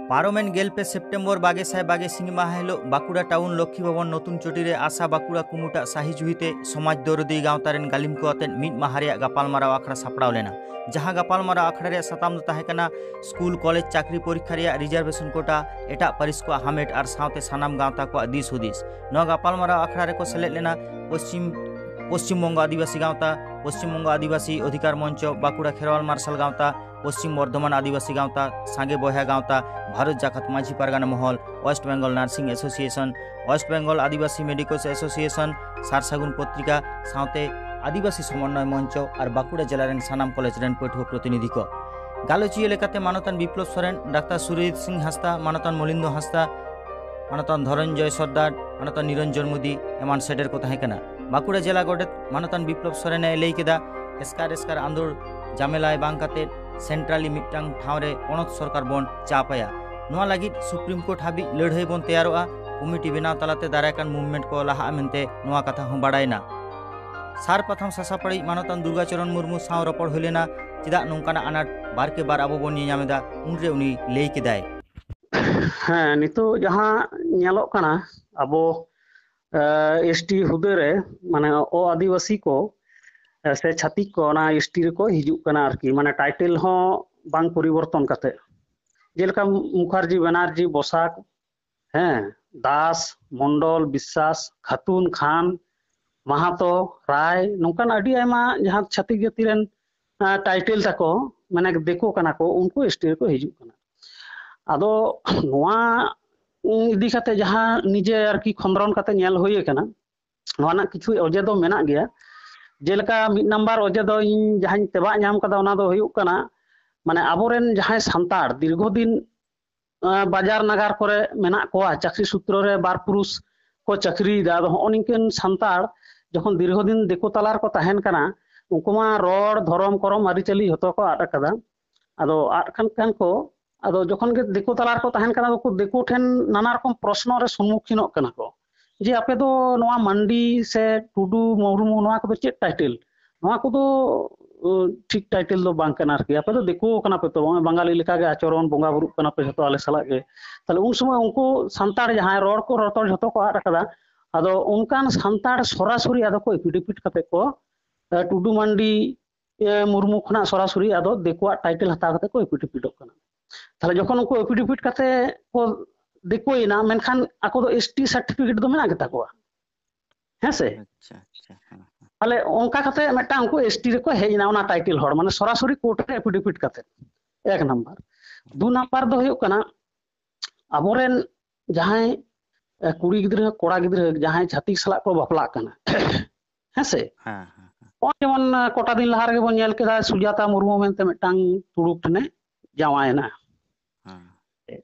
पारोमेन गेलपे September 2022 माह हिलो Bankura town Lakshmi भवन नतून चोटीरे आशा बांकुड़ा कुमुटा साही जुहिते समाज दौरदी गावतारेन गालिम को आतेन मिद माह रेया गापालमाराव आखड़ा सापड़ाव लेना। जहां गापालमाराव आखड़ा रे साताम दो ताहें कना स्कूल कॉलेज चाकरी परीक्षा रेया रिजर्वेशन कोटा एटा परिस को हामेट आर सावते सानाम गावता को दिस हुदिस नो गापालमाराव आखड़ा रे को सेलेद लेना पश्चिम बंग आदिवासी गावता, पश्चिम बंग आदिवासी अधिकार मंच, बांकुड़ा खेरवाल मार्शल गावता, पश्चिम बर्धमान आदिवासी गावता, सांगे बया गावता, Bharat जाकात Majhi Pargana Mahal, West Bengal nursing association, West Bengal Adivasi medicals association, Sarsagun Patrika सावते आदिवासी समन्वय मंच और बांकुड़ा जिला रेन सानाम कॉलेज रेन पठुआ प्रतिनिधि को गालोचिया लेकाते मानतान विप्लव सोरेन, डाक्टर सुरजीत सिंह हांसदा, मानतान मलिंदो हांसदा, मानतान धनंजय सरदार, मानतान निरंजन मोदी एमान सेडेर को ताहें कना। बांकुड़ा जिला गोडेत मानतान विप्लव सोरेने लई केदा एस्कार आंदोल जामेलाय बांकाते सेंट्राली मिट्टांग ठावरे पणत सरकार बन चापाया नोआ लागिद सुप्रीम कोर्ट हाबि लड़ाई बन तैयारोआ कमिटी बेनाव तलाते दारायकान मुवमेंट को लाहा मेनते नोआ कथा हूँ बाड़ायना। सार प्रथम सासापड़ी मानतान दुर्गाचरण मुर्मू साव रपड़ हुलेना चेदा नोंकाना आनाट बार के बार आबो बन ᱧᱟᱢᱮᱫᱟ उनरे उनी लई केदाय। हाँ नितो जहाँ ᱧᱮᱞᱚᱜ ᱠᱟᱱᱟ ᱟᱵᱚ एसटी हुदे रे माने ओ आदिवासी को से छातिक को ना एसटी रे को हिजुक कना आरकी माने टाइटल हो बांग परिवर्तन काते जेलका मुखर्जी बनर्जी बोसाक हैं दास मंडल विश्वास खातून खान महातो राय नोंकान अडी आयमा जहाँ छातिक जाति रेन टाइटल ताको माने देखो कना को उनको एसटी रे को हिजुक कना आदो नोआ इदी खाते जहाँ निजे आरकी खंद्रन काते नेल होय कना नोना किछु अजे दो मेना गया जेलका मिड नंबर अजे दो इन जहाँ तेबा नाम कदा ओना दो हुयुक कना माने आबोरेन जहाँ सांतार दीर्घदिन बाजार नगर करे मेना कोआ चाकरी सूत्र रे बार पुरुष को चाकरी दा निकन सांतार जखन दीर्घदिन देखो तलार को तहन कना उनको मा रोड धर्म करम आरिचाली जतो को आट कदा आदो आट खान को आदो जखन के देखो तलार को तहन कना को देखो ठेन नाना रकम प्रश्न रे सम्मुखीन कना को जे आपे दो नोआ मंडी से टुडू मुर्मू नोआ को चेक टाइटल नोआ को दो ठीक टाइटल दो बांग कना आरकी आपे दो देखो कना पे तो बंगाली लेका के आचरण बंगा बुरु कना पे जतो आले साला के ताले उन समय उनको संताड़ जहां रोड को रतोड़ जतो को आट कदा आदो उनकान संताड़ सरासरी आदो को एफिडेविट कते को टुडू मंडी मुर्मू खना सरासरी आदो देखो टाइटल हता कते को एफिडेविट कना ताले जखन उनको एफिडेविट कते को देखोइना मेनखान आको दो एसटी सर्टिफिकेट दो मेना गेता को हैं से अच्छा ताले उनका कते मेटा उनको एसटी रे को हेजना ओना टाइटल हर माने सरासरी कोर्ट रे एफिडेविट कते एक नंबर दो नंबर दो हुयो कना आबोरेन जहां कुड़ी गिद्रा कोड़ा गिद्रा जहां छाती सला को बापला कना हैं से हां हां जेमन कोटा दिन लहार के बन नेल केदा सुजाता मुर्मू मेनते मेटांग तुड़ुक ठने जावायना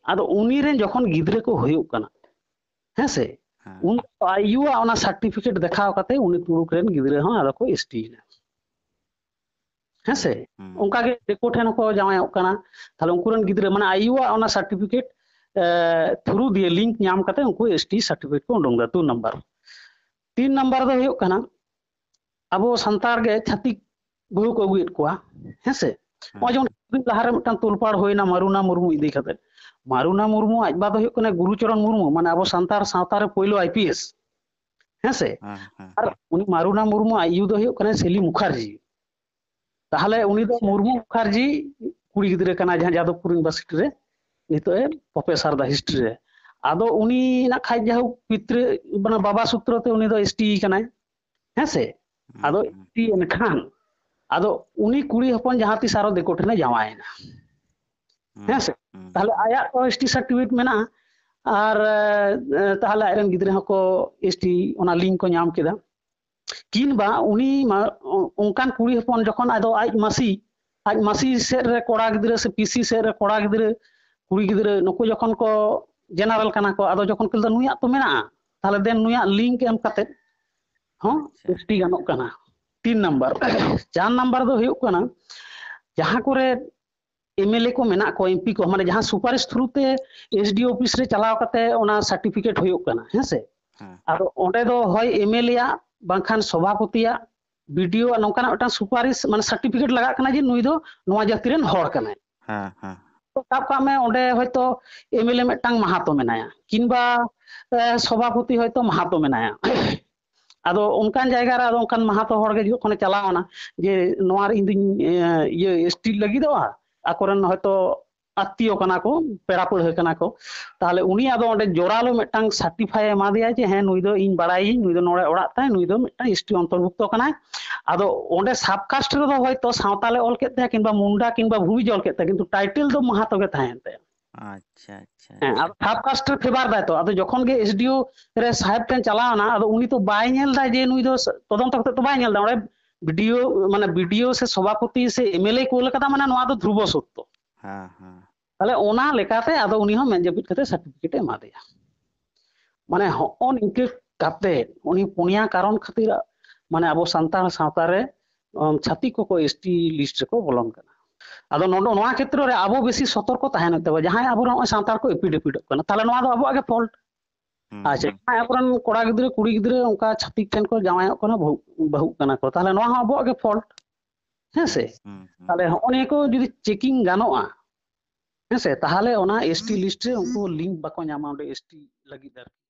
आदो उनी रे जखन गिद्रे को हुयुक कना हैं से उन आयु ओना सर्टिफिकेट देखाव कते उनी तुड़ुक रेन गिद्रे हो आदो को एसटी हैं से उनका के देखो ठेन को जावायक कना ताले उनकुरन गिद्रे माने आयु ओना सर्टिफिकेट थ्रू दिए लिंक नाम कते उनको एसटी सर्टिफिकेट को उडोंगा 2 नंबर 3 नंबर दो हुयुक कना अबो संतार गे छातिक बहु को अगुएत कोआ हैं से ओजन लहारे मिटन तुलपाड़ होइना मारुना मुर्मू इदी खाते मारुना मुर्मू आज बाद हुयुक कना गुरुचरण मुर्मू माने अबो संतार सावता रे पहिलो आईपीएस हैं से और उनी मारुना मुर्मू आयु दो हुयुक कना सेली मुखर्जी ताहले उनी दो मुर्मू मुखर्जी कुड़ी गिद्रे कना जहां जादवपुर यूनिवर्सिटी रे नितो ए प्रोफेसर दा हिस्ट्री रे आदो उनी ना खाइ जाहु पित्र बना बाबा सूत्र ते उनी दो एसटी कना हैं से आदो एसटी एनखान आदो उनी कुड़ी हपन जहां ती सारो देखो ठने जावायना हैं से ताहले आया को एसटी सर्टिफिकेट मेना और ताहले आयरन गिद्रे हको एसटी ओना लिंक को नाम केदा किनबा उनी उनकान कुड़ी हपन जखन आदो आज मासी से रे कोड़ा गिद्रे से पीसी से रे कोड़ा गिद्रे कुड़ी गिद्रे नको जखन को जनरल कना को आदो जखन केल नुया तो मेना ताहले देन नुया लिंक एम कते हां एसटी गानो कना 3 नंबर 4 नंबर दो हुयुक कना जहां करे एमएलए को मेना को एमपी को माने जहां सुपारिश थ्रू ते एसडी ऑफिस रे चलाव कते ओना सर्टिफिकेट हुयुक कना हैं से आरो ओंडे दो होय एमएलए या बांखान सभापतिया वीडियो नोंकाना ओटा सुपारिश माने सर्टिफिकेट लगा कना जे नुई दो नोआ जाति रेन हर कना हां हां ᱥᱟᱵ ᱠᱟᱜ ᱢᱮ ᱚᱸᱰᱮ ᱦᱚᱭᱛᱳ এমএলএ ᱢᱤᱫᱴᱟᱝ মাহাতো ᱢᱮᱱᱟᱭᱟ কিংবা সভাপতি হয়তো মাহাতো মেনায়া ᱟᱫᱚ ᱚᱱᱠᱟᱱ ᱡᱟᱭᱜᱟ ᱨᱮ ᱟᱫᱚ ᱚᱱᱠᱟᱱ ᱢᱟহাতো ᱦᱚᱲ ᱜᱮ ᱡᱚᱠᱷᱚᱱᱮ ᱪᱟᱞᱟᱣᱱᱟ ᱡᱮ ᱱᱚᱣᱟ ᱤᱧ ᱫᱩᱧ ᱤᱭᱟᱹ ᱮᱥᱴᱤ ᱞᱟᱹᱜᱤᱫᱚᱜᱼᱟ ᱟᱠᱚᱨᱮᱱ ᱦᱚᱭᱛᱳ আত্মীয় ᱠᱟᱱᱟ ᱠᱚ ᱯᱮᱲᱟ ᱯᱟᱹᱲᱦᱟᱹ ᱠᱟᱱᱟ ᱠᱚ তাহলে উনি ᱟᱫᱚ ᱚᱸᱰᱮ ᱡᱚᱨᱟলো ᱢᱤᱫᱴᱟᱝ ᱥᱟর্টিফাই ᱮᱢᱟ ᱫᱮᱭᱟ ᱡᱮ ᱦᱮᱸ ᱱᱩᱭ ᱫᱚ ᱤᱧ ᱵᱟᱲᱟᱭᱤᱧ ᱱᱩᱭ ᱫᱚ ᱱᱚᱰᱮ ᱚᱲᱟᱜ ᱛᱟᱭ ᱱᱩᱭ ᱫᱚ ᱢᱤᱫᱴᱟᱝ এসটি অন্তর্ভুক্ত ᱠᱟᱱᱟᱭ ᱟᱫᱚ ᱚᱸᱰে সাবকাস্ট ᱨᱮᱫᱚ হয়তো ᱥᱟᱶᱛᱟᱞᱮ ᱚᱞ ᱠᱮᱫ ᱛᱟᱭᱟ কিংবা মুন্ডা কিংবা ভূমিজ ᱚᱞ ᱠᱮᱫ ᱛᱟᱭᱟ কিন্তু টাইটেল ᱫᱚ মাহাতো ᱜᱮ ᱛᱟᱦᱮᱸᱭᱮᱱ ᱛᱟᱭᱟ আচ্ছা আচ্ছা হ্যাঁ আচ্ছা আর সাবকাস্ট ফেভার দেয় তো আদᱚ যখন গে এসডিও রে সাহেব টেন চালাওনা আদো উনি তো বাই ᱧᱮᱞ ᱫᱟ ᱡᱮ ᱱᱩᱭ ᱫᱚ তদন্ত করতে তো বাই ᱧᱮᱞ ᱫᱟ ᱚᱸᱰᱮ ভিডিও মানে ভিডিও সে সভাপতি সে এমএলএ কোল কাদা মানে নোয়া দো ধ্রুব সত্য হ্যাঁ হ্যাঁ তাহলে ওনা লেখাতে আদো উনি হন মেনজাপিট কাতে সার্টিফিকেট এমা দেয়া মানে হন ইনকে কাতে উনি পুনিয়া কারণ খাতির মানে আবো সান্তাল সাঁওতারে ছাতি কো এসটি লিস্ট রেকো বলন কানা আদো নোয়া ক্ষেত্র রে আবো বেশি সতর্ক তাহেন তবে যাহাই আবো সাঁওতাল কো এপিডেপিড কানা তাহলে নোয়া দো আবো আগে ফল্ট আচ্ছা এখন কড়া গিদ্রে কুড়ি গিদ্রে ওকা ছাতিক ঠেন কো জামাইᱚᱜ ᱠᱟᱱᱟ ᱵᱟᱹᱦᱩᱜ ᱠᱟᱱᱟ ᱠᱚ ᱛᱟᱦᱞᱮ ᱱᱚᱣᱟ ᱦᱚᱸ ᱟᱵᱚᱣᱟᱜ ᱜᱮ ᱯᱷᱚল্ᱴ ᱦᱮᱸᱥᱮ ᱛᱟᱦᱞᱮ ᱦᱚᱸᱜᱼᱚ ᱱᱤᱭᱟᱹ ᱠᱚ ᱡᱩᱫᱤ চেকিং গানোᱜᱼᱟ ᱦᱮᱸᱥᱮ ᱛᱟᱦᱞᱮ ᱚᱱᱟ এসটি লিস্ট রে উनको লিংক বাকো ᱧᱟᱢᱟ ᱚᱸᱰᱮ এসটি ᱞᱟᱹᱜᱤᱫ ᱟᱨᱠᱤ